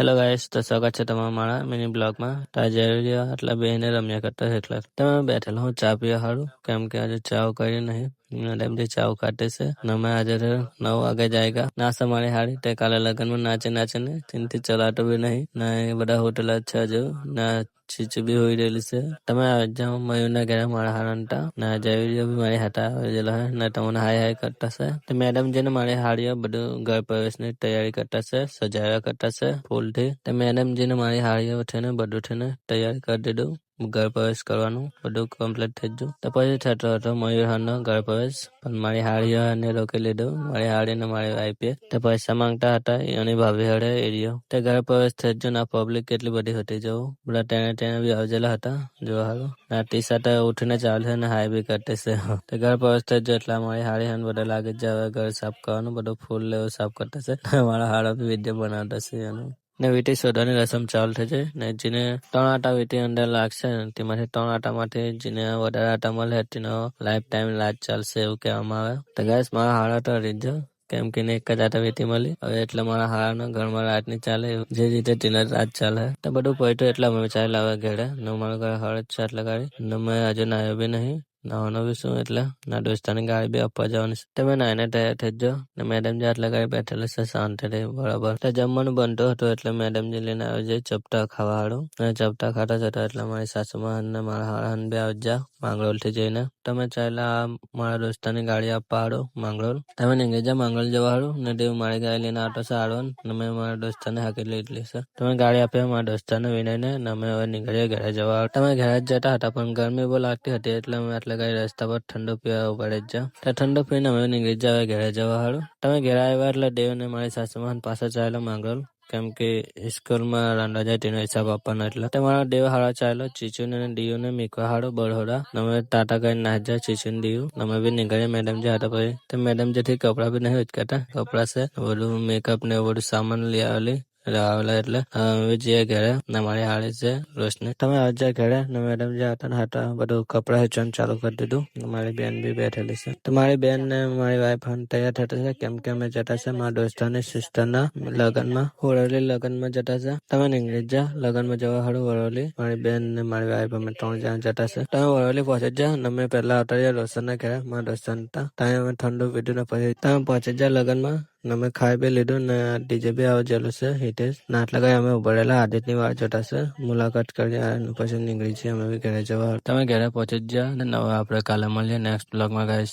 Hello guys, તો સ્વાગત છે તમારા મારા મિની બ્લોગમાં. તો આજે આટલા બેને રમ્યા કરતા એટલે તમે બેઠેલો હું ચા પીવા હારું, કેમ કે આજે ચાવ કરી નહીં. મેડમ જે ચાવ કાઢે છે ને मैं આજે 9 વાગે जाएगा નાસ્તા મારી હારી તે કાલે લગ્નમાં નાચે ને તેનથી ચલાતો બી નહીં ના એ બધા હોટેલ જ છે હજુ ના ચીચ બી હોઈ રહેલી છે. તમે જાઓ મયુરના ઘરે મારા હારંટા ના જયવીર બી મારી હાથે આવેલો હે ને તમને હાય કરતા છે. તો મેડમ જેને મારી હાડીઓ બધું ઘર પ્રવેશની તૈયારી કરતા છે, સજાવ્યા કરતા છે ફૂલથી. તો મેડમ જેને મારી હાડીઓ છે ને બધું છે ને તૈયારી કરી દીધું ઘર પ્રવેશ કરવાનું બધું કમ્પ્લીટ થઈ ગયું. તો પછી થતો હતો મયુરનો ઘર પ્રવેશ પણ મારી હાડીઓને રોકી લીધું. મારી હાડીને મારી વાઈફે તે પૈસા માંગતા હતા એની ભાભી હડે એરિયો તે ઘર પ્રવેશ થઈ ગયો. ના પબ્લિક કેટલી બધી હતી જવું બધા તેને બી આવજેલા હતા જોવા હારું. ના ટી શર્ટ ઉઠીને ચાલશે ને હાય બી કરતે છે. તે ઘર પ્રવેશ થઈ ગયો એટલે મારી હાડી હન બધા લાગી જાય ઘર સાફ કરવાનું બધું ફૂલ લેવું સાફ કરતા છે. મારા હાડા બી વિડીયો બનાવતા છે એનું ને વીટી શોધવાની રસમ ચાલુ થઈ જાય ને જેને 3 આટા વીટી અંદર લાગશે તેમાંથી 3 આટામાંથી જેને વધારે આટા મળે તેનો લાઈફ ટાઈમ લાજ ચાલશે એવું કહેવામાં આવે. તો ગાઈસ મારા હાડા તો રીજો કેમ કે એક જ આટા વીટી મળી હવે એટલે મારા હાડાના ઘરમાં રાત ની ચાલે જે રીતે તેનો રાત ચાલે. તો બધું પડ્યું એટલે અમે ચાલ્યા આવે ઘેરે ને મારા ઘરે હળદ છે એટલે ગાડી ને મેં આજે નાયો બી નહીં નાવાનો બી શું એટલે ના દોસ્તાની ગાડી બી આપવા જવાની છે. તમે નાઈને તૈયાર થઈ જાઓ ને મેડમ જે આટલા ગાડી બેઠેલા છે શાંતિથી બરાબર. તો જમવાનું બનતું હતું એટલે મેડમ જે લઈને આવી જાય ચપટા ખાવા હાડું અને ચપટા ખાતા જતા એટલે મારી સાસુમાં ને મારા હાડા બી આવી જા માંગરોળ થી જઈને. તમે ચાલ્યા મારા દોસ્તાની ગાડી આપવા હાડું માંગરોળ તમે નીકળી જા માંગરોળ જવા હાડું ને દેવ મારી ગાડી લઈને આવતો છે હાડો ને મેં મારા દોસ્તાને હાકી લીધેલી છે. તમે ગાડી આપી મારા દોસ્તાને વિનયને ને અમે હવે નીકળીએ ઘરે જવા. તમે ઘરે જ જતા હતા પણ ગરમી બહુ લાગતી હતી એટલે અમે આટલા ગાડી રસ્તા પર ઠંડુ પીવા પડે જ જા તો ઠંડુ પીને અમે નીકળી જાવ ઘરે જવા હાડું. તમે ઘરે આવ્યા એટલે દેવ ને મારી સાસુમાં પાછા ચાલ્યો માંગરોળ કેમ કે સ્કૂલમાં રાંડા જાય તેનો હિસાબ આપવાનો એટલે તમારા દેવ હાડા ચાલ્યો ચીચુ ને ડીયુ ને મીકવા હાડો બળહોડા અમે ટાટા કરીને નાખ જાય ચીચુ ને ડીયુ અમે બી નીકળીએ મેડમ જે હતા પછી તો મેડમ જેથી કપડા બી નહીં ઉચકાતા કપડા છે બધું મેકઅપ ને બધું સામાન લઈ આવેલી આવેલા એટલે હવે જઈએ ઘરે ને મારી હાડી છે રોશની. તમે આજે ઘરે ને મેડમ જે હતા બધું કપડા હેચવાનું ચાલુ કરી દીધું. મારી બેન બી બેઠેલી છે તો મારી બેન ને મારી વાઈફ તૈયાર થતા છે કેમ કે અમે જતા છે મારા દોસ્તાની સિસ્ટરના લગ્નમાં વરોલી લગ્નમાં જતા છે. તમે નીકળી જા લગ્નમાં જવા હાડું વરોલી મારી બેન ને મારી વાઈફ અમે 3 જણા જતા છે. તમે વરોલી પહોંચી જા ને અમે પહેલા આવતા રોશનના ઘરે મારા દોસ્તાન હતા ત્યાં અમે ઠંડુ પીધું ને પછી તમે પહોંચી જા લગ્નમાં ને અમે ખાઈ બી લીધું ને ડીજે બી આવજેલું છે હિતેશ ના આટલા કઈ અમે ઉભરેલા આદિત્યની વાર જોતા છે મુલાકાત કરી પછી નીકળી છીએ અમે બી ઘરે જવા. તમે ઘરે પહોંચી જ જા ને હવે આપણે કાલે મળીએ નેક્સ્ટ બ્લોગમાં ગાઈસ.